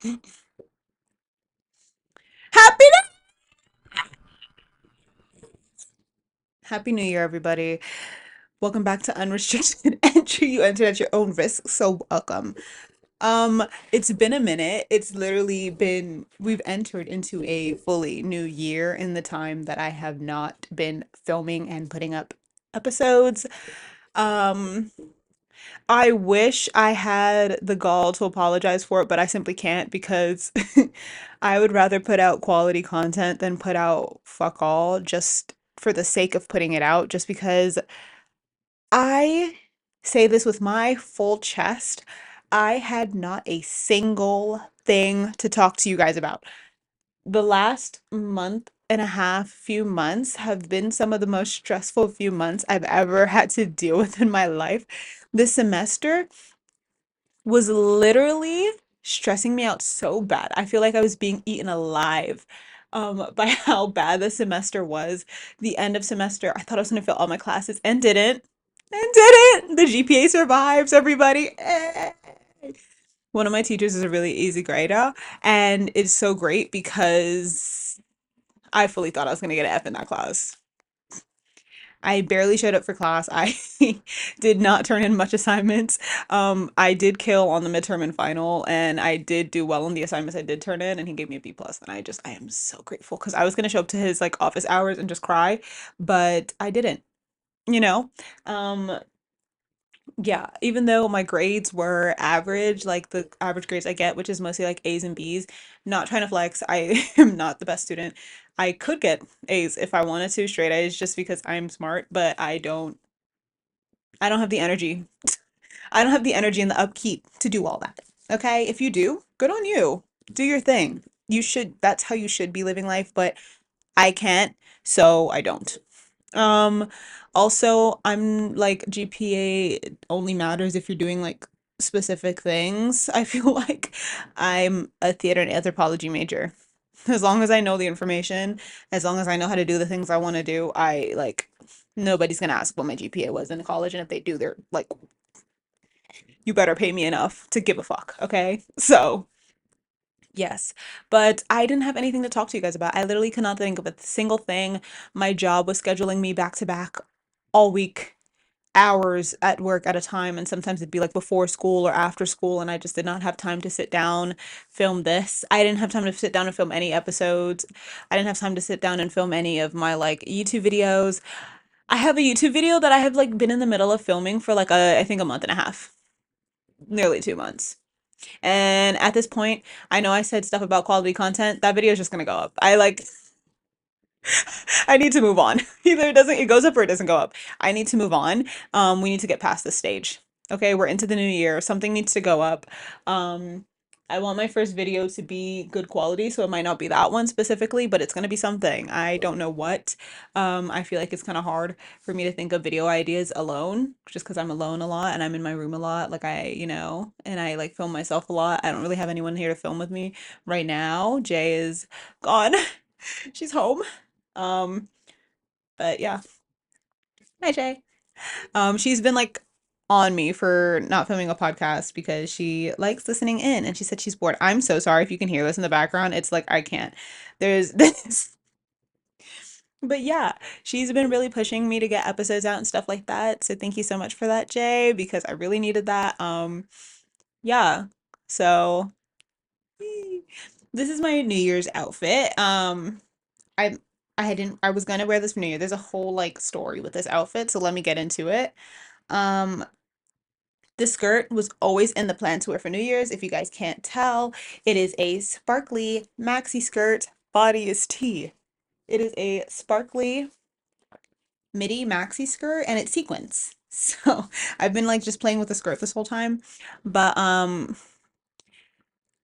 Happy Happy New Year, everybody. Welcome back to Unrestricted Entry. You entered at your own risk, so welcome. It's been a minute. It's literally been we've entered into a fully new year in the time that I have not been filming and putting up episodes. Um, I wish I had the gall to apologize for it, but I simply can't because I would rather put out quality content than put out fuck all just for the sake of putting it out, just because I say this with my full chest. I had not a single thing to talk to you guys about. The last month and a half, few months have been some of the most stressful few months I've ever had to deal with in my life. This semester was literally stressing me out so bad. I feel like I was being eaten alive by how bad the semester was. The end of semester, I thought I was gonna fail all my classes and didn't. And didn't. The GPA survives, everybody. One of my teachers is a really easy grader, and it's so great because I fully thought I was gonna get an F in that class. I barely showed up for class. I did not turn in much assignments. I did kill on the midterm and final, and I did do well on the assignments I did turn in, and he gave me a B plus. And I am so grateful because I was gonna show up to his like office hours and just cry, but I didn't, you know? Um, yeah, even though my grades were average, like the average grades I get, which is mostly like A's and B's, not trying to flex, I am not the best student. I could get A's if I wanted to, straight A's just because I'm smart, but I don't have the energy. I don't have the energy and the upkeep to do all that. Okay? If you do, good on you. Do your thing. You should, that's how you should be living life, but I can't, so I don't. Um, Also, I'm like GPA only matters if you're doing like specific things. I feel like I'm a theater and anthropology major. As long as I know the information, as long as I know how to do the things I want to do, I like nobody's gonna ask what my GPA was in college, and if they do, they're like, you better pay me enough to give a fuck, okay? So, yes, but I didn't have anything to talk to you guys about. I literally could not think of a single thing. My job was scheduling me back to back all week, hours at work at a time, and sometimes it'd be like before school or after school, and I just did not have time to sit down, film this. I didn't have time to sit down and film any episodes. I didn't have time to sit down and film any of my like YouTube videos. I have a YouTube video that I have like been in the middle of filming for like I think a month and a half, nearly 2 months. And at this point, I know I said stuff about quality content. That video is just gonna go up. I need to move on. Either it goes up or it doesn't go up. I need to move on. We need to get past this stage. Okay, we're into the new year. Something needs to go up. Um, I want my first video to be good quality, so it might not be that one specifically, but it's gonna be something. I don't know what. I feel like it's kind of hard for me to think of video ideas alone, just because I'm alone a lot and I'm in my room a lot. Like and I like film myself a lot. I don't really have anyone here to film with me right now. Jay is gone. She's home. Um, but yeah. Hi, Jay. She's been like on me for not filming a podcast because she likes listening in and she said she's bored. I'm so sorry if you can hear this in the background. It's like I can't. There's this. But yeah, she's been really pushing me to get episodes out and stuff like that. So thank you so much for that, Jay, because I really needed that. Yeah. So this is my New Year's outfit. I I was gonna wear this for New Year. There's a whole like story with this outfit, so let me get into it. Um, the skirt was always in the plan to wear for New Year's. If you guys can't tell, it is a sparkly maxi skirt. Body is T. It is a sparkly midi maxi skirt and it's sequins. So I've been like just playing with the skirt this whole time. But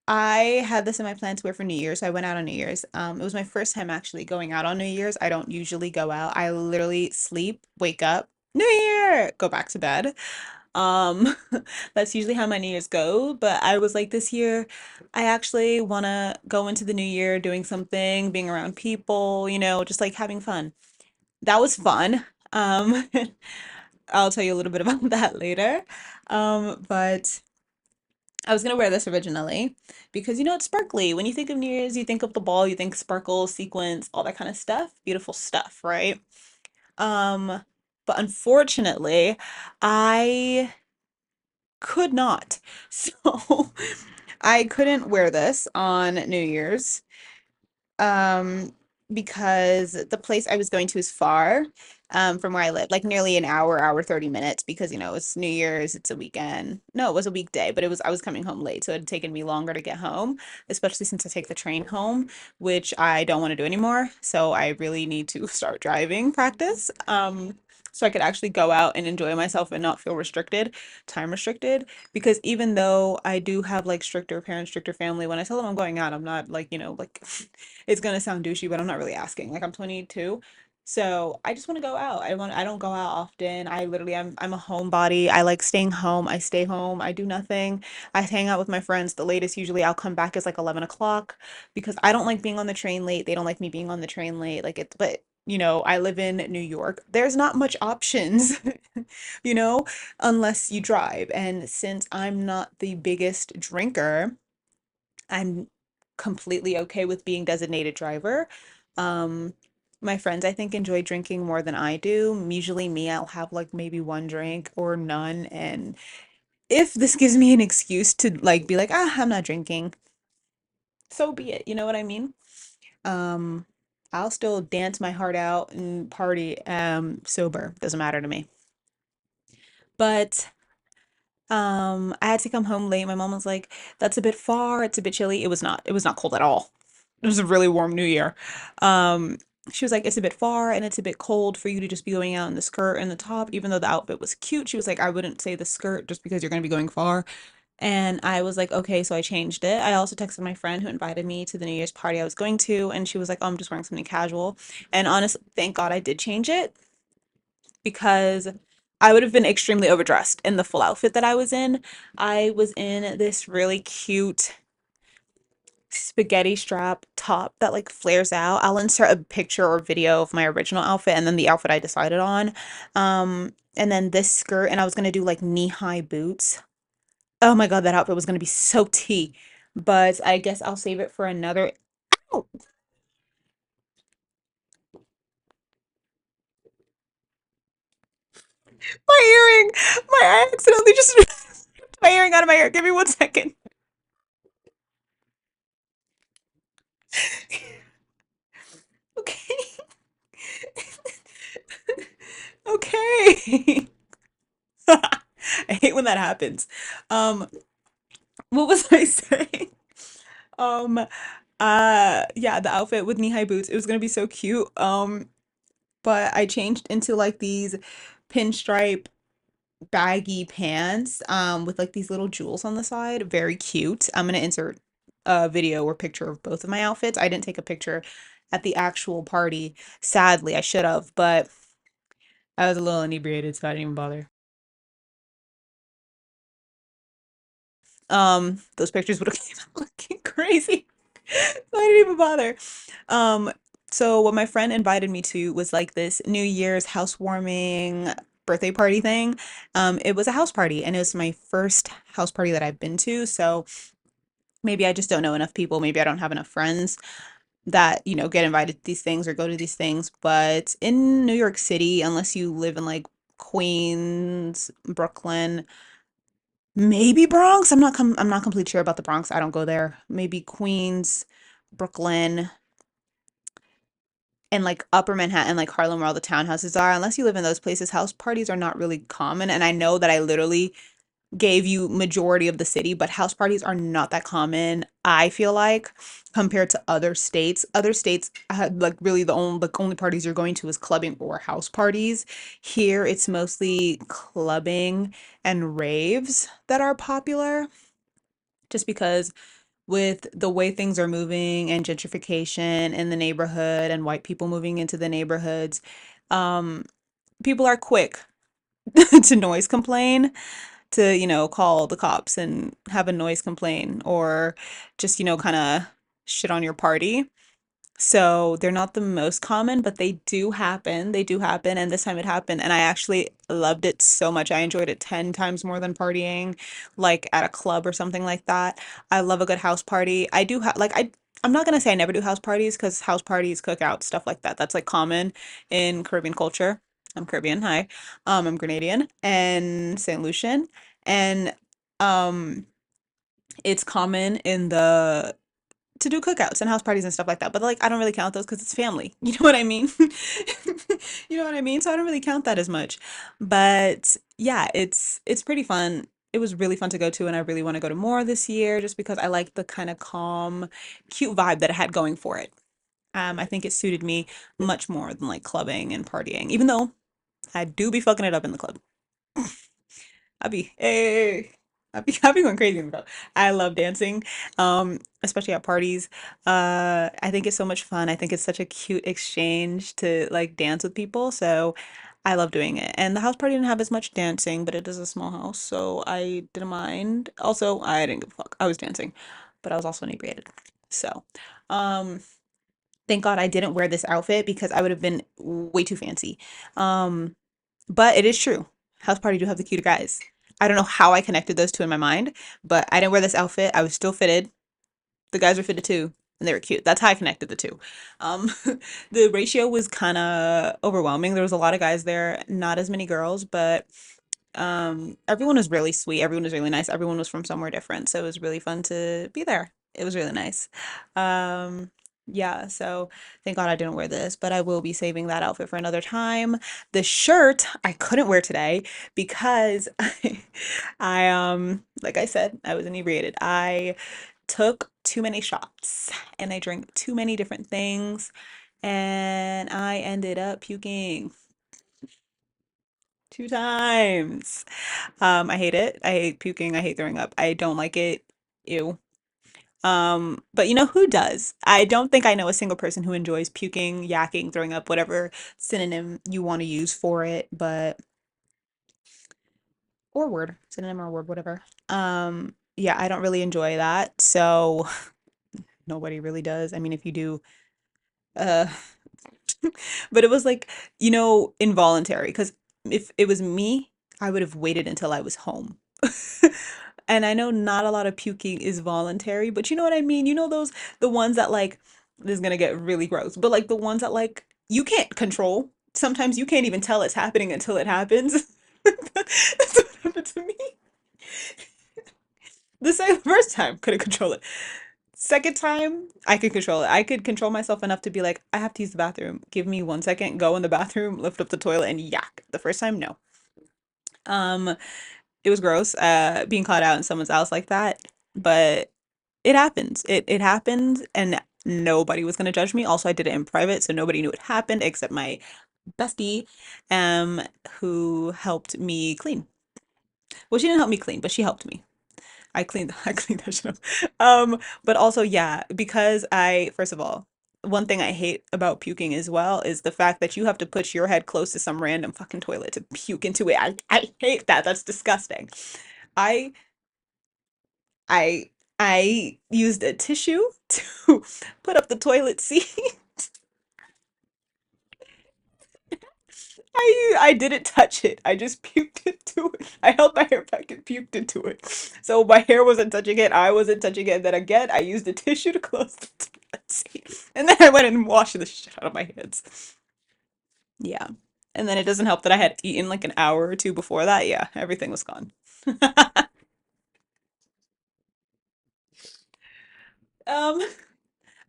I had this in my plan to wear for New Year's. So I went out on New Year's. It was my first time actually going out on New Year's. I don't usually go out. I literally sleep, wake up, New Year, go back to bed. Um, that's usually how my New Year's go. But I was like, this year, I actually want to go into the new year doing something, being around people, just like having fun. That was fun. Um, I'll tell you a little bit about that later. But I was gonna wear this originally because it's sparkly. When you think of New Year's, you think of the ball, you think sparkles, sequins, all that kind of stuff. Beautiful stuff, right? Um, but unfortunately, I could not. So I couldn't wear this on New Year's. um, because the place I was going to is far, from where I live, like nearly an hour, hour 30 minutes, because it's New Year's, it's a weekend. No, it was a weekday, but I was coming home late, so it had taken me longer to get home, especially since I take the train home, which I don't want to do anymore. So I really need to start driving practice. So I could actually go out and enjoy myself and not feel restricted, time restricted. Because even though I do have like stricter parents, stricter family, when I tell them I'm going out, I'm not like, like it's gonna sound douchey, but I'm not really asking. Like I'm 22, so I just want to go out. I don't go out often. I'm a homebody. I like staying home. I stay home. I do nothing. I hang out with my friends. The latest usually I'll come back is like 11 o'clock because I don't like being on the train late. They don't like me being on the train late. But I live in New York. There's not much options, you know, unless you drive. And since I'm not the biggest drinker, I'm completely okay with being designated driver. Um, my friends, I think, enjoy drinking more than I do. Usually, me, I'll have like maybe one drink or none. And if this gives me an excuse to like be like, I'm not drinking, so be it. You know what I mean? Um, I'll still dance my heart out and party, sober. Doesn't matter to me. But I had to come home late. My mom was like, "That's a bit far. It's a bit chilly." It was not. It was not cold at all. It was a really warm New Year. Um, she was like, "It's a bit far and it's a bit cold for you to just be going out in the skirt and the top, even though the outfit was cute." She was like, "I wouldn't say the skirt just because you're going to be going far." And I was like, "Okay," so I changed it. I also texted my friend who invited me to the New Year's party I was going to, and she was like, "Oh, I'm just wearing something casual." And honestly, thank God I did change it because I would have been extremely overdressed in the full outfit that I was in. I was in this really cute spaghetti strap top that like flares out. I'll insert a picture or video of my original outfit and then the outfit I decided on. And then this skirt, and I was gonna do like knee-high boots. Oh my God, that outfit was gonna be so tea. But I guess I'll save it for another. Oh, my earring! I accidentally just ripped my earring out of my ear. Give me 1 second. Okay. Okay. I hate when that happens. Um, what was I saying? Um, yeah, the outfit with knee-high boots, it was gonna be so cute. But I changed into like these pinstripe baggy pants, with like these little jewels on the side. Very cute. I'm gonna insert a video or picture of both of my outfits. I didn't take a picture at the actual party. Sadly, I should have, but I was a little inebriated, so I didn't even bother. Those pictures would have came out looking crazy. So I didn't even bother. Um, so what my friend invited me to was like this New Year's housewarming birthday party thing. It was a house party and it was my first house party that I've been to. So maybe I just don't know enough people. Maybe I don't have enough friends that, get invited to these things or go to these things. But in New York City, unless you live in like Queens, Brooklyn, maybe Bronx. I'm not completely sure about the Bronx. I don't go there. Maybe Queens, Brooklyn, and like Upper Manhattan, like Harlem, where all the townhouses are. Unless you live in those places, house parties are not really common. And I know that I literally gave you majority of the city, but house parties are not that common, I feel like, compared to other states. Other states had like really the only parties you're going to is clubbing or house parties. Here it's mostly clubbing and raves that are popular, just because with the way things are moving and gentrification in the neighborhood and white people moving into the neighborhoods, um, people are quick to noise complain, to, call the cops and have a noise complaint or just, kind of shit on your party. So they're not the most common, but they do happen. They do happen. And this time it happened. And I actually loved it so much. I enjoyed it 10 times more than partying, like at a club or something like that. I love a good house party. I do have, like, I'm not gonna say I never do house parties because house parties, cookouts, stuff like that. That's like common in Caribbean culture. I'm Caribbean, hi. I'm Grenadian and St. Lucian. And um it's common in the to do cookouts and house parties and stuff like that. But like I don't really count those because it's family. You know what I mean? You know what I mean? So I don't really count that as much. But yeah, it's pretty fun. It was really fun to go to, and I really want to go to more this year just because I like the kind of calm, cute vibe that it had going for it. I think it suited me much more than like clubbing and partying, even though I do be fucking it up in the club. I'll be, hey, I'll be going crazy in the club. I love dancing, especially at parties. I think it's so much fun. I think it's such a cute exchange to like dance with people. So I love doing it. And the house party didn't have as much dancing, but it is a small house, so I didn't mind. Also, I didn't give a fuck. I was dancing, but I was also inebriated. So, um, thank God I didn't wear this outfit because I would have been way too fancy. Um, but it is true. House party do have the cuter guys. I don't know how I connected those two in my mind, but I didn't wear this outfit. I was still fitted. The guys were fitted too, and they were cute. That's how I connected the two. Um, the ratio was kind of overwhelming. There was a lot of guys there, not as many girls, but everyone was really sweet. Everyone was really nice. Everyone was from somewhere different, so it was really fun to be there. It was really nice. Um, yeah, so thank God I didn't wear this, but I will be saving that outfit for another time. The shirt I couldn't wear today because like I said, I was inebriated. I took too many shots and I drank too many different things and I ended up puking 2 times. I hate it. I hate puking. I hate throwing up. I don't like it. Ew. But you know who does? I don't think I know a single person who enjoys puking, yakking, throwing up, whatever synonym you want to use for it, but or word, synonym or word, whatever. Yeah, I don't really enjoy that. So nobody really does. I mean, if you do, uh, but it was like, involuntary because if it was me, I would have waited until I was home. And I know not a lot of puking is voluntary, but you know what I mean? You know the ones that like this is gonna get really gross, but like the ones that like you can't control. Sometimes you can't even tell it's happening until it happens. That's what happened to me. The first time couldn't control it. Second time, I could control it. I could control myself enough to be like, I have to use the bathroom. Give me 1 second, go in the bathroom, lift up the toilet, and yak. The first time, no. Um, it was gross, being caught out in someone's house like that, but it happens. It happened, and nobody was gonna judge me. Also, I did it in private, so nobody knew it happened except my bestie, um, who helped me clean. Well, she didn't help me clean, but she helped me. I cleaned that shit up. But also, yeah, because first of all, one thing I hate about puking as well is the fact that you have to put your head close to some random fucking toilet to puke into it. I hate that. That's disgusting. I, I, I used a tissue to put up the toilet seat. I didn't touch it. I just puked into it. I held my hair back and puked into it. So my hair wasn't touching it. I wasn't touching it. And then again, I used a tissue to close the toilet seat. And then I went and washed the shit out of my hands. Yeah. And then it doesn't help that I had eaten like an hour or two before that. Yeah, everything was gone. Um,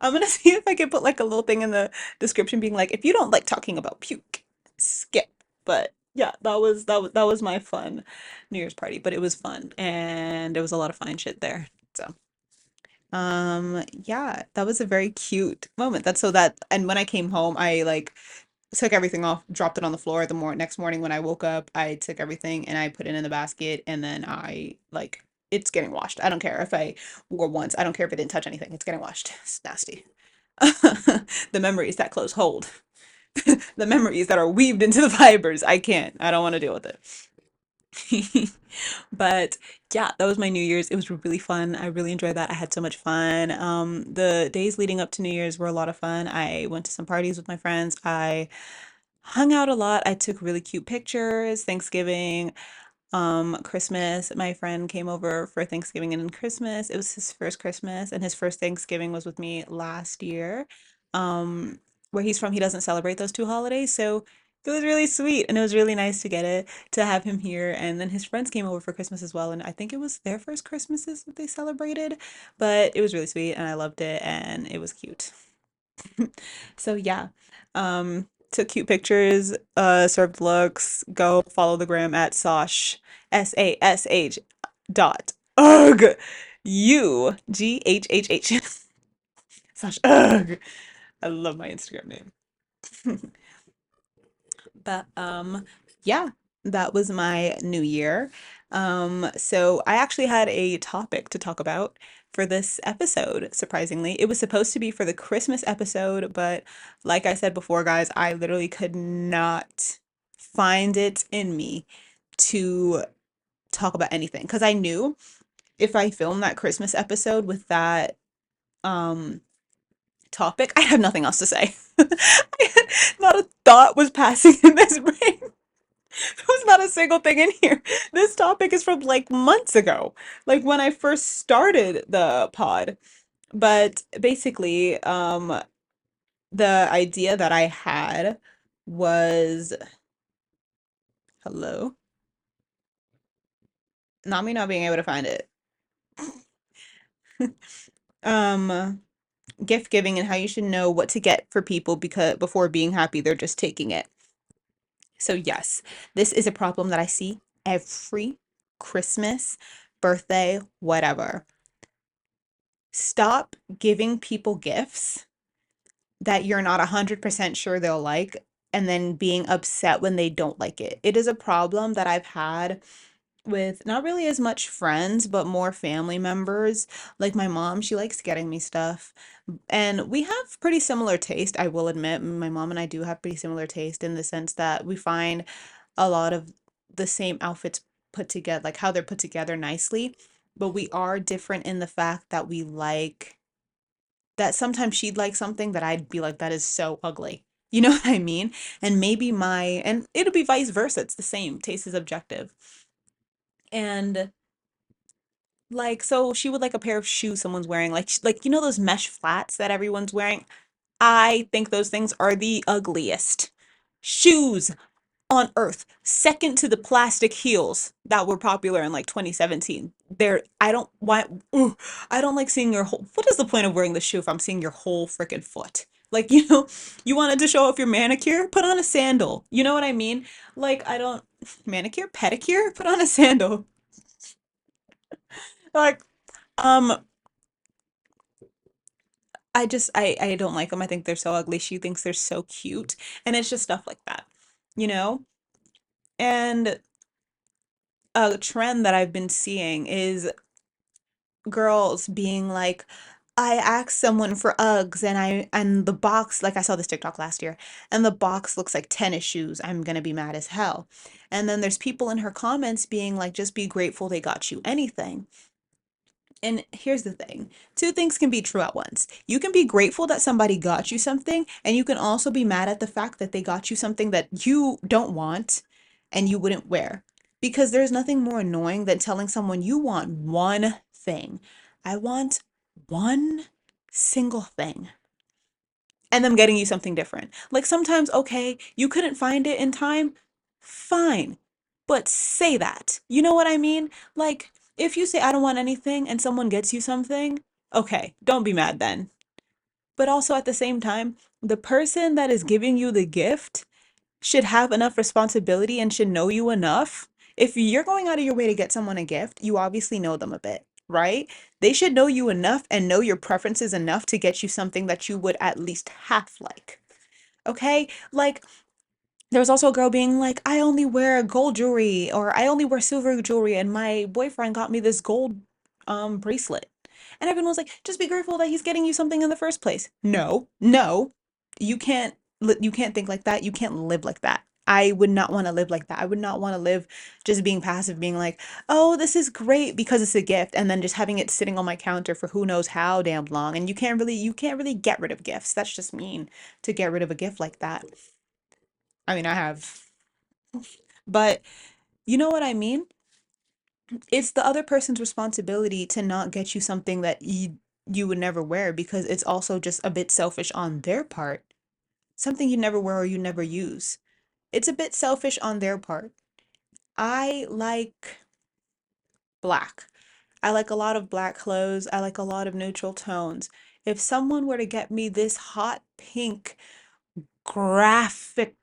I'm gonna see if I can put like a little thing in the description being like, if you don't like talking about puke, skip. But yeah, that was my fun New Year's party, but it was fun and there was a lot of fine shit there. So, yeah, that was a very cute moment. That's so that and when I came home, I like took everything off, dropped it on the floor. Next morning when I woke up, I took everything and I put it in the basket and then I like it's getting washed. I don't care if I wore once. I don't care if it didn't touch anything. It's getting washed. It's nasty. The memories that clothes hold. The memories that are weaved into the fibers. I can't. I don't want to deal with it. But Yeah, that was my New Year's. It was really fun. I really enjoyed that. I had so much fun. The days leading up to New Year's were a lot of fun. I went to some parties with my friends. I hung out a lot. I took really cute pictures. Thanksgiving, Christmas, my friend came over for Thanksgiving and Christmas. It was his first Christmas, and his first Thanksgiving was with me last year. Um, where he's from, he doesn't celebrate those two holidays, so it was really sweet, and it was really nice to get it to have him here. And then his friends came over for Christmas as well, and I think it was their first Christmases that they celebrated, but it was really sweet, and I loved it, and it was cute. So yeah, took cute pictures, served looks. Go follow the gram at Sosh, SASH dot UGHHH. Sosh ugh. I love my Instagram name. But yeah, that was my new year. So I actually had a topic to talk about for this episode, surprisingly. It was supposed to be for the Christmas episode, but like I said before, guys, I literally could not find it in me to talk about anything because I knew if I filmed that Christmas episode with that um topic, I have nothing else to say. Not a thought was passing in this brain. There's not a single thing in here. This topic is from like months ago, like when I first started the pod. But basically, the idea that I had was, hello, not me not being able to find it. Um, gift giving and how you should know what to get for people because before being happy, they're just taking it. So yes, this is a problem that I see every Christmas, birthday, whatever. Stop giving people gifts that you're not 100% sure they'll like and then being upset when they don't like it. It is a problem that I've had with not really as much friends, but more family members. Like my mom, she likes getting me stuff. And we have pretty similar taste, I will admit. My mom and I do have pretty similar taste in the sense that we find a lot of the same outfits put together, like how they're put together nicely. But we are different in the fact that we like that sometimes she'd like something that I'd be like, that is so ugly. You know what I mean? And maybe and it'll be vice versa. It's the same. Taste is objective. And like, so she would like a pair of shoes someone's wearing, like, those mesh flats that everyone's wearing. I think those things are the ugliest shoes on earth, second to the plastic heels that were popular in like 2017. I don't want, I don't like seeing your whole, what is the point of wearing the shoe if I'm seeing your whole freaking foot? Like, you wanted to show off your manicure? Put on a sandal. You know what I mean? Like, I don't, manicure, pedicure? Put on a sandal. Like, um, I don't like them. I think they're so ugly. She thinks they're so cute. And it's just stuff like that, you know? And a trend that I've been seeing is girls being like, I asked someone for Uggs and the box, like I saw this TikTok last year, and the box looks like tennis shoes. I'm gonna be mad as hell. And then there's people in her comments being like, just be grateful they got you anything. And here's the thing, two things can be true at once. You can be grateful that somebody got you something, and you can also be mad at the fact that they got you something that you don't want and you wouldn't wear. Because there's nothing more annoying than telling someone you want one thing. I want one single thing and them getting you something different. Like sometimes, okay, you couldn't find it in time, fine, but say that. You know what I mean? Like, if you say, I don't want anything, and someone gets you something, okay, don't be mad then. But also at the same time, the person that is giving you the gift should have enough responsibility and should know you enough. If you're going out of your way to get someone a gift, you obviously know them a bit, right? They should know you enough and know your preferences enough to get you something that you would at least half like. Okay? Like, there was also a girl being like, I only wear gold jewelry or I only wear silver jewelry, and my boyfriend got me this gold bracelet. And everyone was like, just be grateful that he's getting you something in the first place. No, no, you can't think like that. You can't live like that. I would not want to live like that. I would not want to live just being passive, being like, oh, this is great because it's a gift, and then just having it sitting on my counter for who knows how damn long. And you can't really get rid of gifts. That's just mean to get rid of a gift like that. I mean, I have, but you know what I mean? It's the other person's responsibility to not get you something that you would never wear because it's also just a bit selfish on their part. Something you never wear or you never use. It's a bit selfish on their part. I like black. I like a lot of black clothes. I like a lot of neutral tones. If someone were to get me this hot pink graphic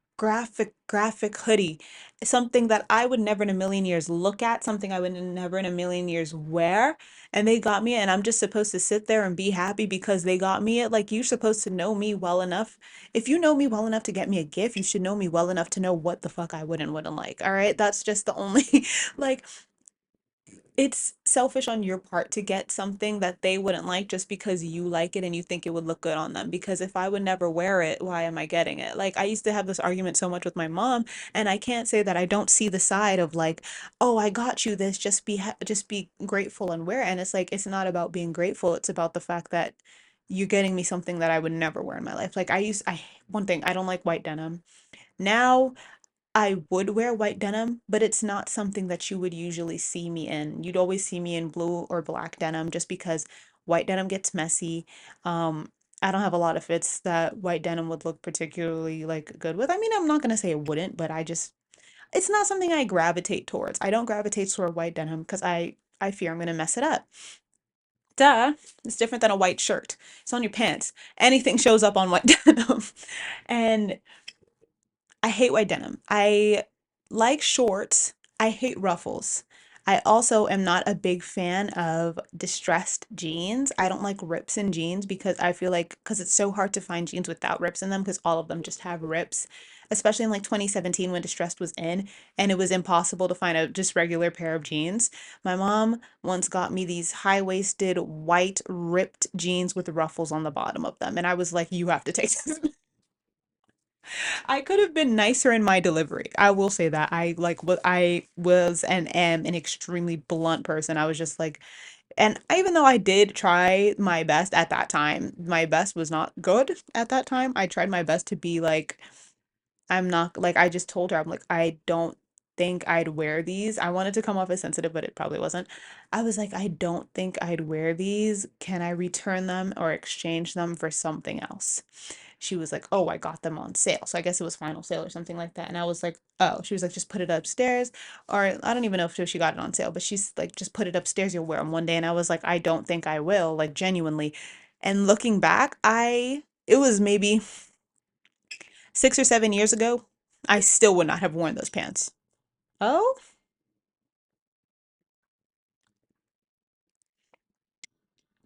hoodie, something that I would never in a million years look at, something I would never in a million years wear, and they got me it, and I'm just supposed to sit there and be happy because they got me it. Like, you're supposed to know me well enough. If you know me well enough to get me a gift, you should know me well enough to know what the fuck I would and wouldn't like. All right? That's just the only like it's selfish on your part to get something that they wouldn't like just because you like it and you think it would look good on them. Because if I would never wear it, why am I getting it? Like, I used to have this argument so much with my mom, and I can't say that I don't see the side of like, oh, I got you this, just be grateful and wear it. And it's like, it's not about being grateful. It's about the fact that you're getting me something that I would never wear in my life. Like, one thing, I don't like white denim. Now I would wear white denim, but it's not something that you would usually see me in. You'd always see me in blue or black denim just because white denim gets messy. I don't have a lot of fits that white denim would look particularly like good with. I mean, I'm not gonna say it wouldn't, but it's not something I gravitate towards. I don't gravitate toward white denim because I fear I'm gonna mess it up. Duh. It's different than a white shirt. It's on your pants. Anything shows up on white denim. And I hate white denim. I like shorts. I hate ruffles. I also am not a big fan of distressed jeans. I don't like rips in jeans because I feel like because it's so hard to find jeans without rips in them because all of them just have rips. Especially in like 2017 when distressed was in and it was impossible to find a just regular pair of jeans. My mom once got me these high-waisted white ripped jeans with ruffles on the bottom of them and I was like, you have to take this. I could have been nicer in my delivery. I will say that. I was and am an extremely blunt person. I was just like, and even though I did try my best at that time, my best was not good at that time. I tried my best to be like, I'm not like I just told her I'm like I don't think I'd wear these. I wanted to come off as sensitive, but it probably wasn't. I was like, I don't think I'd wear these. Can I return them or exchange them for something else? She was like, oh, I got them on sale. So I guess it was final sale or something like that. And I was like, oh, she was like, just put it upstairs. Or I don't even know if she got it on sale, but she's like, just put it upstairs. You'll wear them one day. And I was like, I don't think I will, like genuinely. And looking back, it was maybe 6 or 7 years ago. I still would not have worn those pants. Oh,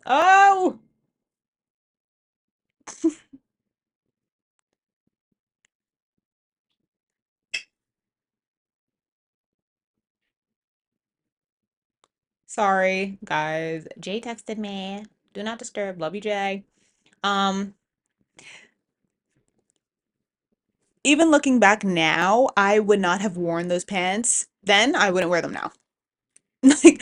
oh, sorry, guys. Jay texted me. Do not disturb. Love you, Jay. Um, Even looking back now, I would not have worn those pants. Then I wouldn't wear them now. Like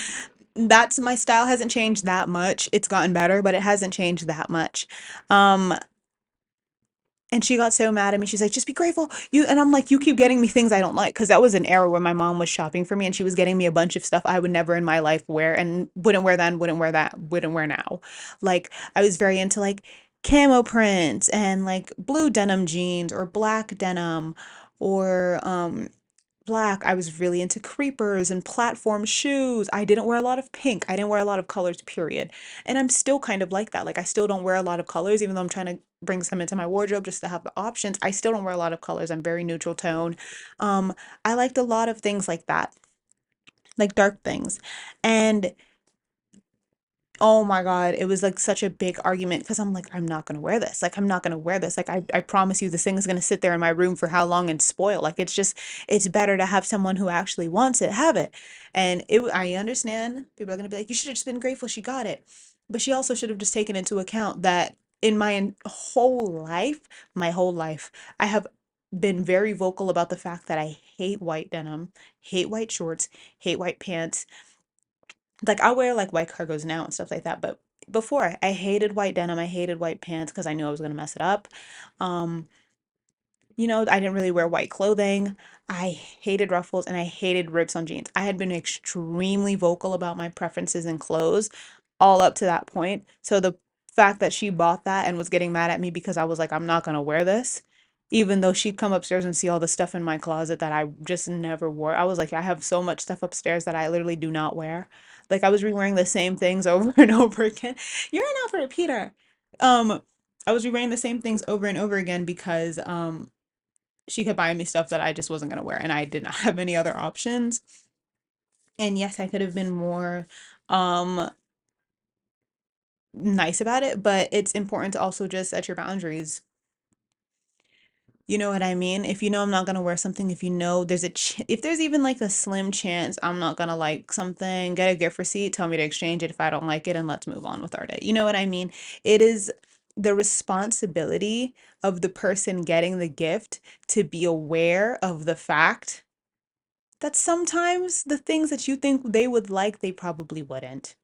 that's my style hasn't changed that much. It's gotten better, but it hasn't changed that much. Um, and she got so mad at me. She's like, just be grateful. And I'm like, you keep getting me things I don't like. Because that was an era where my mom was shopping for me and she was getting me a bunch of stuff I would never in my life wear and wouldn't wear then, wouldn't wear that, wouldn't wear now. Like, I was very into like camo prints and like blue denim jeans or black denim or black. I was really into creepers and platform shoes. I didn't wear a lot of pink. I didn't wear a lot of colors, period. And I'm still kind of like that. Like I still don't wear a lot of colors, even though I'm trying to bring some into my wardrobe just to have the options. I still don't wear a lot of colors. I'm very neutral tone. Um, I liked a lot of things like that, like dark things. And oh my God, it was like such a big argument because I'm like, I'm not gonna wear this. Like, I'm not gonna wear this. Like, I promise you, this thing is gonna sit there in my room for how long and spoil. Like, it's better to have someone who actually wants it, have it. And I understand people are gonna be like, you should have just been grateful she got it. But she also should have just taken into account that in my whole life, I have been very vocal about the fact that I hate white denim, hate white shorts, hate white pants. Like I wear like white cargos now and stuff like that, but before I hated white denim, I hated white pants because I knew I was gonna mess it up. Um, I didn't really wear white clothing. I hated ruffles and I hated rips on jeans. I had been extremely vocal about my preferences in clothes all up to that point. So the fact that she bought that and was getting mad at me because I was like, I'm not gonna wear this, even though she'd come upstairs and see all the stuff in my closet that I just never wore. I was like, I have so much stuff upstairs that I literally do not wear. Like I was re-wearing the same things over and over again. You're an outfit repeater. Um, I was re-wearing the same things over and over again because she kept buying me stuff that I just wasn't gonna wear, and I did not have any other options. And yes, I could have been more um nice about it, but it's important to also just set your boundaries. You know what I mean? If you know I'm not gonna wear something, if you know there's a ch if there's even like a slim chance I'm not gonna like something, get a gift receipt, tell me to exchange it if I don't like it, and let's move on with our day. You know what I mean? It is the responsibility of the person getting the gift to be aware of the fact that sometimes the things that you think they would like, they probably wouldn't.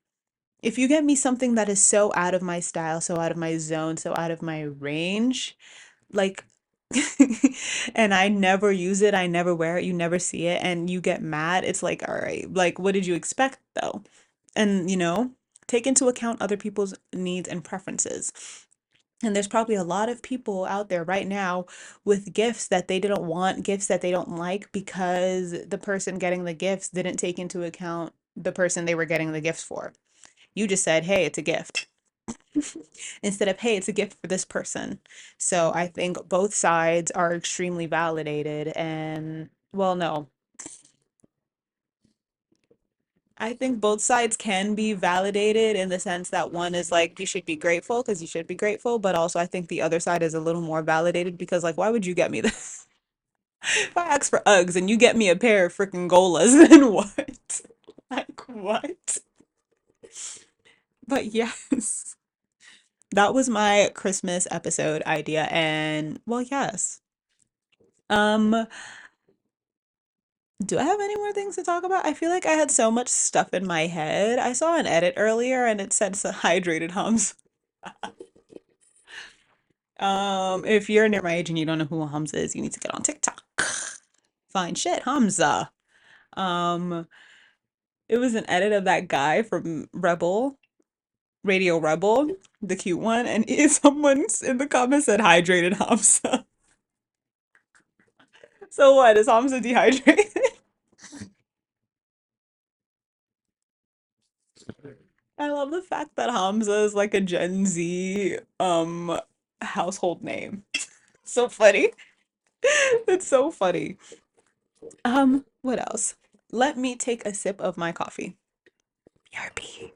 If you get me something that is so out of my style, so out of my zone, so out of my range, like, and I never use it, I never wear it, you never see it, and you get mad, it's like, all right, like, what did you expect though? And, take into account other people's needs and preferences. And there's probably a lot of people out there right now with gifts that they didn't want, gifts that they don't like because the person getting the gifts didn't take into account the person they were getting the gifts for. You just said, hey, it's a gift, instead of, hey, it's a gift for this person. So I think both sides are extremely validated. And, well, no, I think both sides can be validated in the sense that one is like, you should be grateful because you should be grateful. But also, I think the other side is a little more validated because, like, why would you get me this? If I ask for Uggs and you get me a pair of freaking Golas, then what? Like, what? But yes, that was my Christmas episode idea. And, well, yes. Um, do I have any more things to talk about? I feel like I had so much stuff in my head. I saw an edit earlier and it said hydrated hums. If you're near my age and you don't know who Hums is, you need to get on TikTok. Fine shit, Hamza. Um, it was an edit of that guy from Rebel, Radio Rebel, the cute one, and someone's in the comments said hydrated Hamza. So what? Is Hamza dehydrated? I love the fact that Hamza is like a Gen Z household name. So funny. It's so funny. What else? Let me take a sip of my coffee. BRB.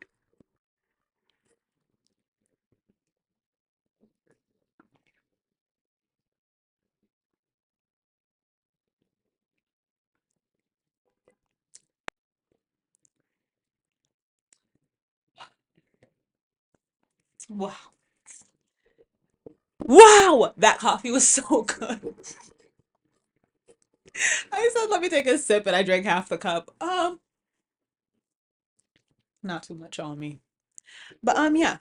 Wow. Wow, that coffee was so good. I said let me take a sip and I drank half the cup. Not too much on me. But yeah.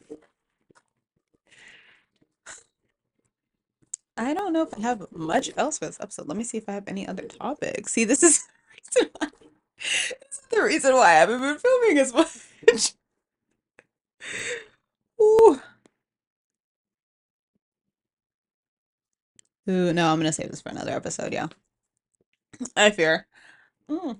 I don't know if I have much else for this episode. Let me see if I have any other topics. See, this is the reason why, this is the reason why I haven't been filming as much. Ooh. Ooh, no, I'm gonna save this for another episode, yeah. I fear. Mm.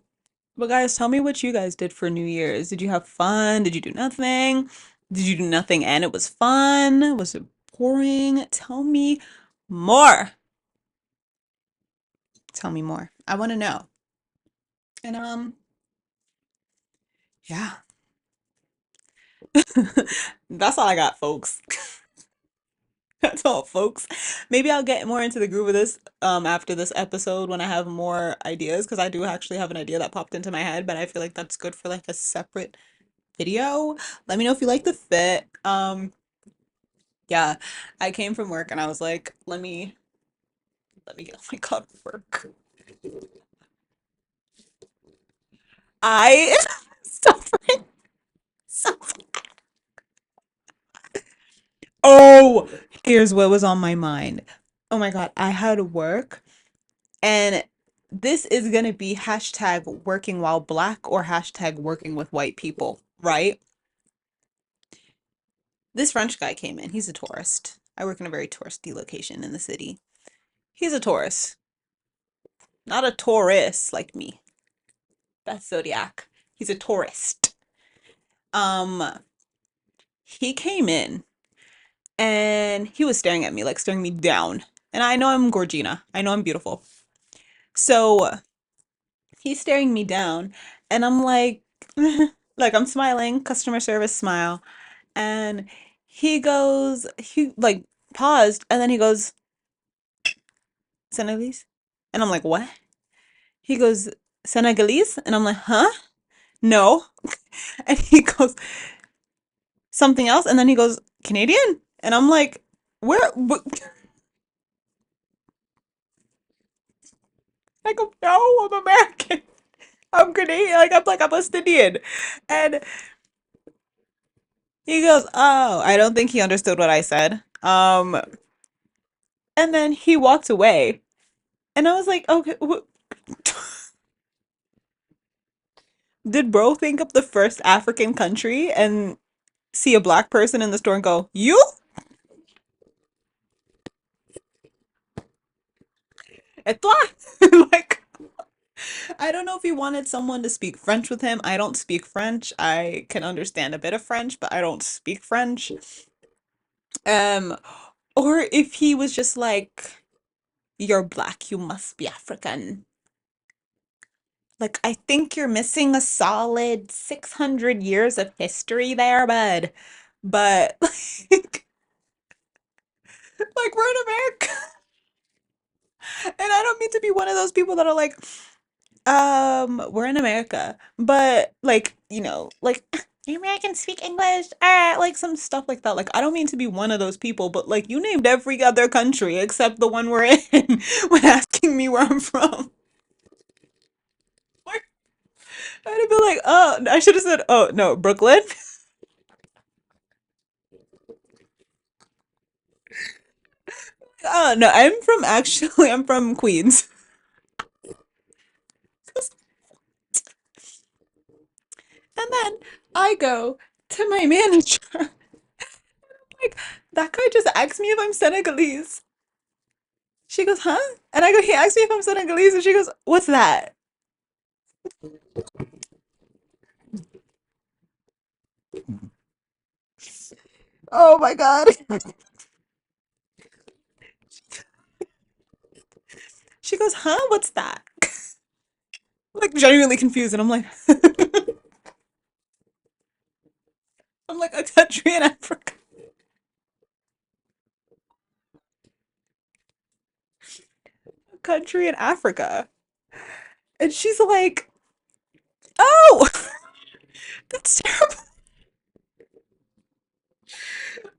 But guys, tell me what you guys did for New Year's. Did you have fun? Did you do nothing? Did you do nothing and it was fun? Was it boring? Tell me more. Tell me more. I want to know. And yeah. That's all I got, folks. That's all, folks. Maybe I'll get more into the groove of this after this episode when I have more ideas because I do actually have an idea that popped into my head, but I feel like that's good for like a separate video. Let me know if you like the fit. Yeah, I came from work and I was like, let me Let me get, oh my God, work. I suffering. Suffering. Oh, here's what was on my mind. Oh my God, I had work, and this is gonna be hashtag working while black or hashtag working with white people, right? This French guy came in. He's a tourist. I work in a very touristy location in the city. He's a tourist, not a tourist like me. That's Zodiac. He's a tourist. Um, he came in and he was staring at me, like staring me down. And I know I'm Gorgina. I know I'm beautiful. So he's staring me down, and I'm like, like I'm smiling, customer service smile. And he like paused, and then he goes, Senegalese? And I'm like, what? He goes, Senegalese? And I'm like, huh? No. And he goes, something else. And then he goes, Canadian? And I'm like, where? I go, no, I'm American. I'm Canadian. Like, I'm West Indian. And he goes, oh, I don't think he understood what I said. And then he walked away. And I was like, okay, did bro think up the first African country and see a black person in the store and go, you? Et toi? Like, I don't know if he wanted someone to speak French with him. I don't speak French. I can understand a bit of French, but I don't speak French. Um, or if he was just like, you're black, you must be African. Like, I think you're missing a solid 600 years of history there, bud. But like we're in America. And I don't mean to be one of those people that are like, we're in America, but like, like Americans speak English, like some stuff like that. Like, I don't mean to be one of those people, but like, you named every other country except the one we're in when asking me where I'm from. Like, I'd have been like, oh, I should have said, oh, no, Brooklyn. Oh, no, I'm from Queens. And then I go to my manager, like, that guy just asked me if I'm Senegalese. She goes, huh? And I go, he asked me if I'm Senegalese, and she goes, what's that? Oh my God. She goes, huh? What's that? Like genuinely confused, and I'm like, I'm like a country in Africa, a country in Africa, and she's like, oh, that's terrible.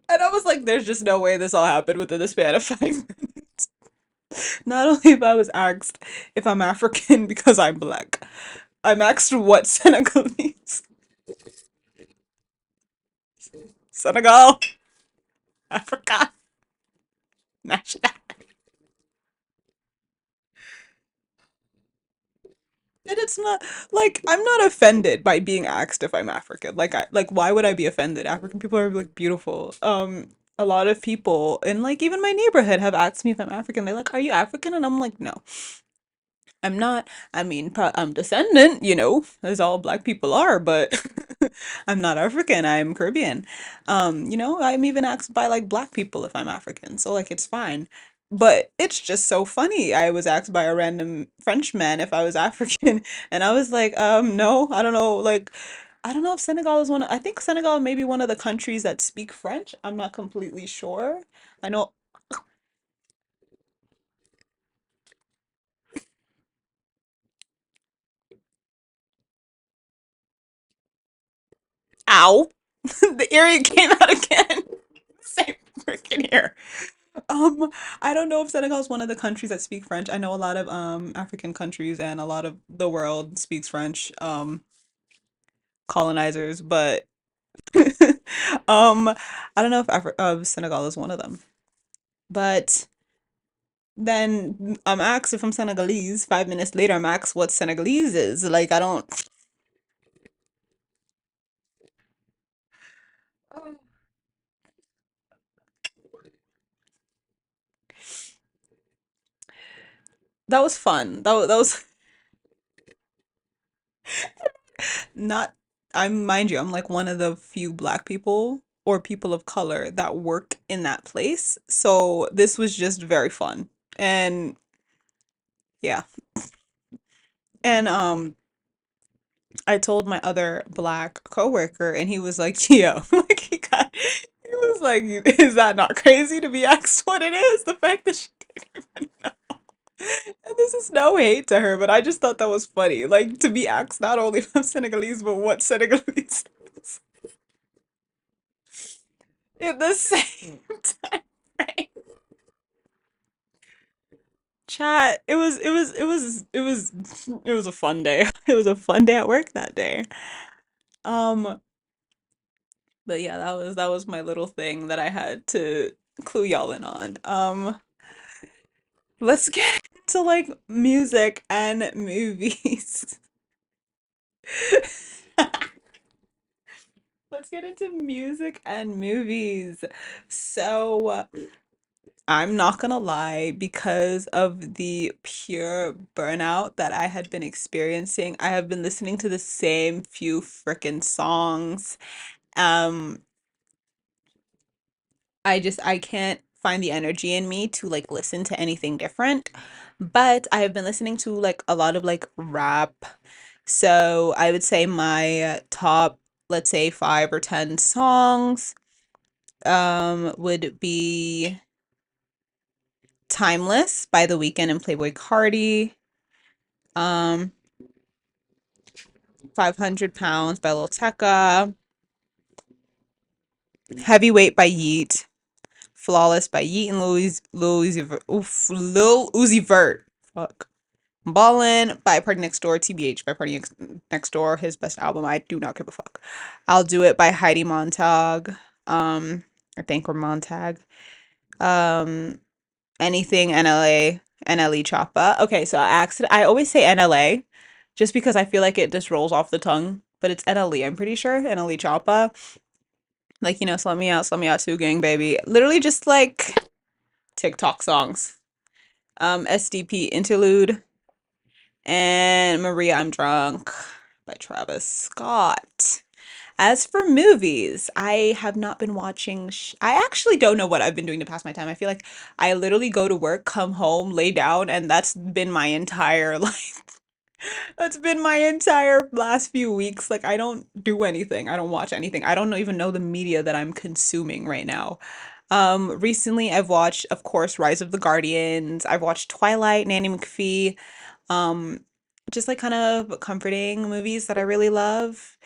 And I was like, there's just no way this all happened within the span of 5 minutes. Not only if I was asked if I'm African because I'm black, I'm asked what Senegalese, Senegal, Africa, national. And it's not like I'm not offended by being asked if I'm African. Like why would I be offended? African people are like beautiful. A lot of people in like even my neighborhood have asked me if I'm African. They're like, "Are you African?" And I'm like, "No, I'm not. I mean, I'm descendant, as all black people are, but I'm not African. I'm Caribbean. I'm even asked by like black people if I'm African, so like it's fine. But it's just so funny. I was asked by a random Frenchman if I was African, and I was like, no, I don't know. Like, I don't know if Senegal is I think Senegal may be one of the countries that speak French. I'm not completely sure. I know, ow, the earring came out again. Same freaking ear. Um, I don't know if Senegal is one of the countries that speak French. I know a lot of African countries and a lot of the world speaks French, colonizers, but I don't know if Senegal is one of them. But then I'm asked if I'm Senegalese. 5 minutes later, I'm asked what Senegalese is. Like I don't. That was fun. That was not. I'm mind you, I'm like one of the few black people or people of color that work in that place. So this was just very fun. And yeah. And I told my other black coworker and he was like, "Yo," like he was like, "Is that not crazy to be asked what it is?" The fact that she didn't even know. And this is no hate to her, but I just thought that was funny. Like to be asked not only from Senegalese, but what Senegalese is in the same time frame. Chat. It was a fun day. It was a fun day at work that day. Um, but yeah, that was my little thing that I had to clue y'all in on. Let's get into like music and movies. Let's get into music and movies. So, I'm not gonna lie, because of the pure burnout that I had been experiencing, I have been listening to the same few frickin' songs. Um, I can't find the energy in me to like listen to anything different. But I have been listening to like a lot of like rap. So I would say my top, let's say 5 or 10 songs, would be Timeless by The Weeknd and Playboy Cardi, um, 500 Pounds by Lil Tecca, Heavyweight by Yeet, Flawless by Yeet and Lil Uzi Vert. Fuck. Ballin' by Party Next Door, TBH by Next Door, his best album. I do not give a fuck. I'll Do It by Heidi Montag. I think or Montag. Um, Anything NLA, NLE Choppa. Okay, so I always say NLA just because I feel like it just rolls off the tongue, but it's NLE, I'm pretty sure. NLE Choppa. Like, Slut Me Out too, gang baby. Literally just like TikTok songs. SDP Interlude and Maria I'm Drunk by Travis Scott. As for movies, I have not been watching. I actually don't know what I've been doing to pass my time. I feel like I literally go to work, come home, lay down, and that's been my entire life. That's been my entire last few weeks. Like, I don't do anything. I don't watch anything. I don't even know the media that I'm consuming right now. Recently I've watched, of course, Rise of the Guardians. I've watched Twilight, Nanny McPhee. Um, just like kind of comforting movies that I really love.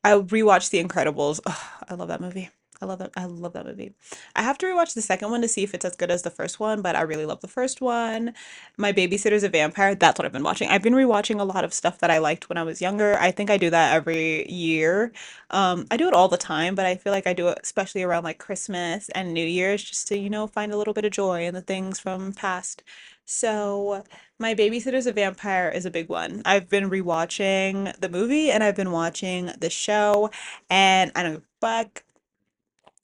I rewatched The Incredibles. Ugh, I love that movie. I love that. I love that movie. I have to rewatch the second one to see if it's as good as the first one, but I really love the first one. My Babysitter's a Vampire. That's what I've been watching. I've been rewatching a lot of stuff that I liked when I was younger. I think I do that every year. I do it all the time, but I feel like I do it especially around like Christmas and New Year's just to, find a little bit of joy in the things from past. So, My Babysitter's a Vampire is a big one. I've been rewatching the movie and I've been watching the show, and I don't give a fuck.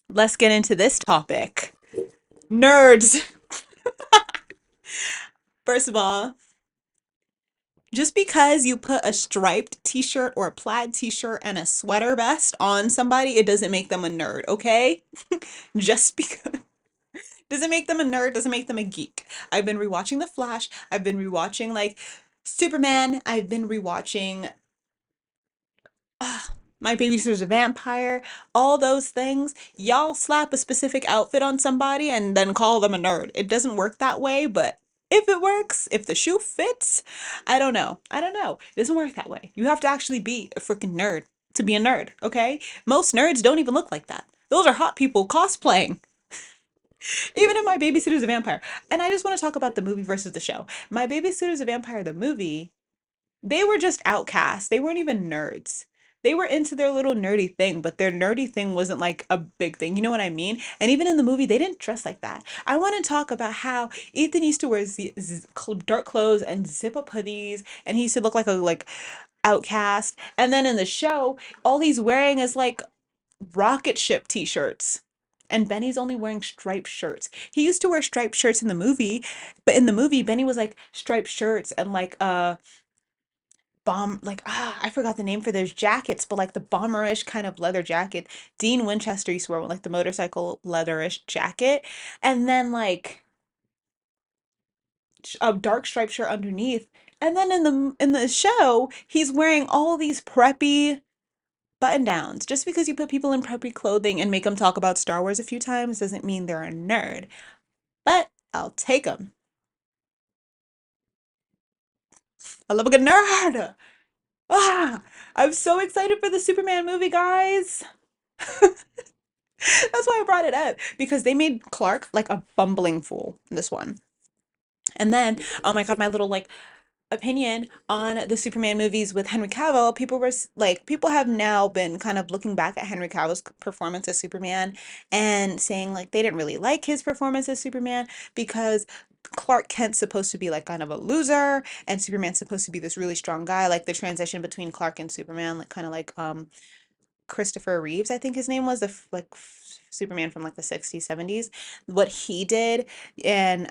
Let's get into this topic. Nerds. First of all, just because you put a striped t-shirt or a plaid t-shirt and a sweater vest on somebody, it doesn't make them a nerd, okay? Just because doesn't make them a nerd, doesn't make them a geek. I've been rewatching The Flash. I've been rewatching like Superman. I've been rewatching My Babysitter's a Vampire, all those things. Y'all slap a specific outfit on somebody and then call them a nerd. It doesn't work that way, but if it works, if the shoe fits, I don't know. I don't know. It doesn't work that way. You have to actually be a freaking nerd to be a nerd, okay? Most nerds don't even look like that. Those are hot people cosplaying. Even if My Babysitter's a Vampire. And I just want to talk about the movie versus the show. My Babysitter's a Vampire, the movie, they were just outcasts. They weren't even nerds. They were into their little nerdy thing, but their nerdy thing wasn't like a big thing. You know what I mean? And even in the movie, they didn't dress like that. I want to talk about how Ethan used to wear dark clothes and zip up hoodies, and he used to look like a outcast. And then in the show, all he's wearing is like rocket ship t-shirts. And Benny's only wearing striped shirts. He used to wear striped shirts in the movie, but in the movie, Benny was like striped shirts and like I forgot the name for those jackets, but like the bomberish kind of leather jacket. Dean Winchester used to wear like the motorcycle leatherish jacket, and then like a dark striped shirt underneath. And then in the show, he's wearing all these preppy button downs. Just because you put people in preppy clothing and make them talk about Star Wars a few times doesn't mean they're a nerd. But I'll take them. I love a good nerd. Ah, I'm so excited for the Superman movie, guys. That's why I brought it up because they made Clark like a bumbling fool in this one. And then, oh my God, my little like opinion on the Superman movies with Henry Cavill, people have now been kind of looking back at Henry Cavill's performance as Superman and saying like they didn't really like his performance as Superman because Clark Kent's supposed to be like kind of a loser and Superman's supposed to be this really strong guy. Like the transition between Clark and Superman, like kind of like Christopher Reeves, I think his name was, Superman from like the 60s, 70s, what he did. And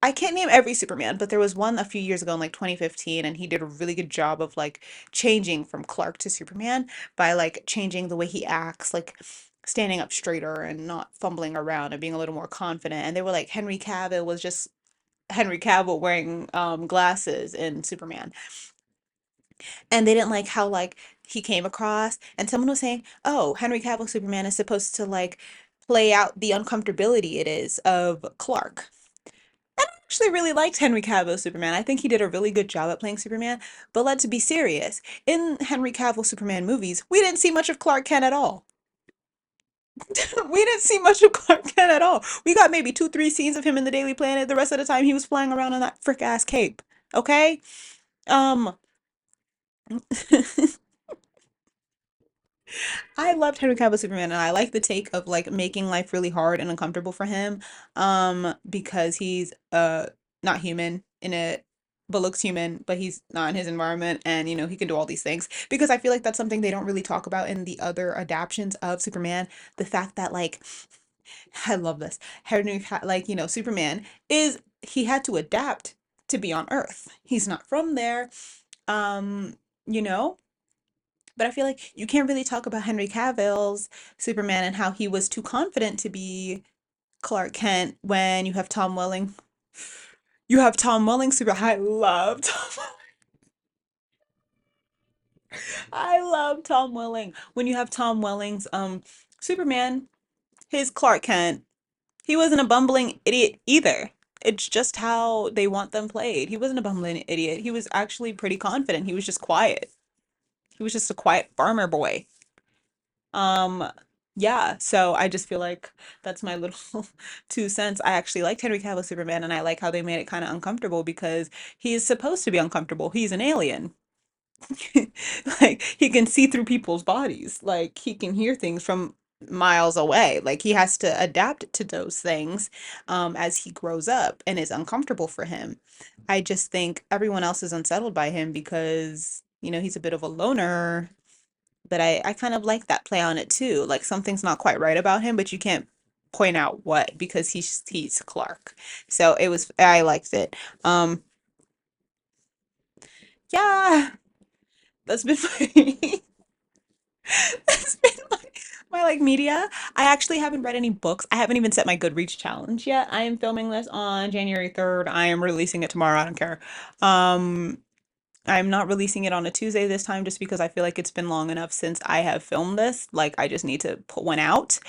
I can't name every Superman, but there was one a few years ago in like 2015, and he did a really good job of like changing from Clark to Superman by like changing the way he acts, like standing up straighter and not fumbling around and being a little more confident. And they were like Henry Cavill was just Henry Cavill wearing glasses in Superman, and they didn't like how like he came across, and someone was saying, oh, Henry Cavill Superman is supposed to like play out the uncomfortability it is of Clark. I actually really liked Henry Cavill Superman. I think he did a really good job at playing Superman. But let's be serious, in Henry Cavill Superman movies we didn't see much of Clark Kent at all. We didn't see much of Clark Kent at all. We got maybe two three scenes of him in the Daily Planet. The rest of the time he was flying around on that frick ass cape. Okay. um I loved Henry Cavill Superman, and I like the take of like making life really hard and uncomfortable for him, because he's not human in it, but looks human, but he's not in his environment, and he can do all these things. Because I feel like that's something they don't really talk about in the other adaptions of Superman. The fact that like I love this. Superman is he had to adapt to be on Earth. He's not from there, you know. But I feel like you can't really talk about Henry Cavill's Superman and how he was too confident to be Clark Kent when you have Tom Welling. You have Tom Welling Super. I love Tom. I love Tom Welling. When you have Tom Welling's Superman, his Clark Kent, he wasn't a bumbling idiot either. It's just how they want them played. He wasn't a bumbling idiot. He was actually pretty confident. He was just quiet. He was just a quiet farmer boy. Um, yeah, so I just feel like that's my little 2 cents. I actually liked Henry Cavill Superman, and I like how they made it kind of uncomfortable because he is supposed to be uncomfortable. He's an alien. Like he can see through people's bodies. Like he can hear things from miles away. Like he has to adapt to those things as he grows up, and it's uncomfortable for him. I just think everyone else is unsettled by him because, he's a bit of a loner, but I kind of like that play on it too. Like something's not quite right about him, but you can't point out what because he's Clark. So I liked it. Um yeah, that's been my that's been my like media. I actually haven't read any books. I haven't even set my Goodreads challenge yet. I am filming this on January 3rd. I am releasing it tomorrow. I don't care. Um I'm not releasing it on a Tuesday this time just because I feel like it's been long enough since I have filmed this. Like I just need to put one out.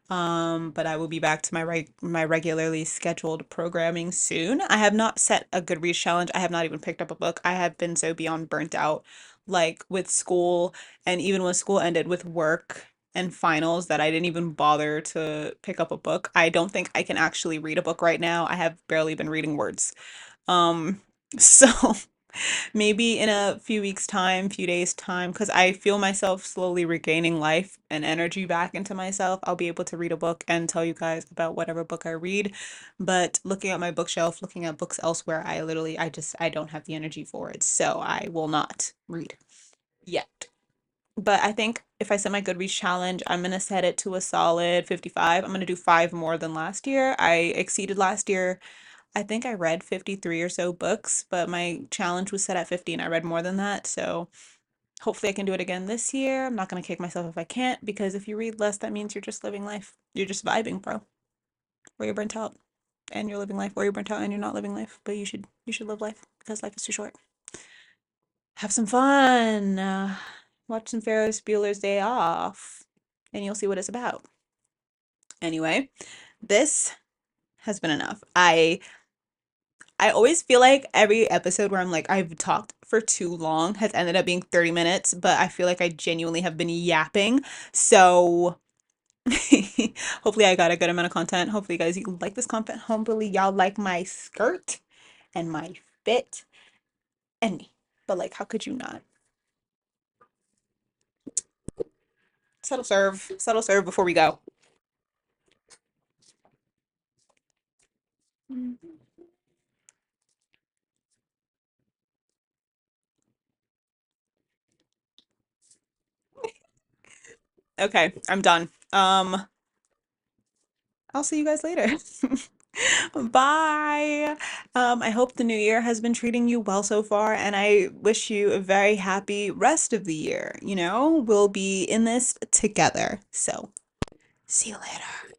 But I will be back to my regularly scheduled programming soon. I have not set a Goodreads challenge. I have not even picked up a book. I have been so beyond burnt out, like with school, and even when school ended with work. and finals that I didn't even bother to pick up a book. I don't think I can actually read a book right now. I have barely been reading words. Um, so maybe in a few weeks' time, few days' time, because I feel myself slowly regaining life and energy back into myself, I'll be able to read a book and tell you guys about whatever book I read. But looking at my bookshelf, looking at books elsewhere, I don't have the energy for it. So I will not read yet. But I think if I set my Goodreads challenge, I'm gonna set it to a solid 55. I'm gonna do five more than last year. I exceeded last year. I think I read 53 or so books, but my challenge was set at 50 and I read more than that. So hopefully I can do it again this year. I'm not gonna kick myself if I can't, because if you read less, that means you're just living life. You're just vibing, bro. Or you're burnt out and you're living life, or you're burnt out and you're not living life. But you should live life because life is too short. Have some fun. Watch some Ferris Bueller's Day Off, and you'll see what it's about. Anyway, this has been enough. I always feel like every episode where I'm like I've talked for too long has ended up being 30 minutes, but I feel like I genuinely have been yapping. So hopefully I got a good amount of content. Hopefully you guys you like this content. Hopefully y'all like my skirt and my fit and me. But like how could you not? Settle serve. Settle serve before we go. Okay, I'm done. I'll see you guys later. Bye. I hope the new year has been treating you well so far, and I wish you a very happy rest of the year. You know, we'll be in this together. So, see you later.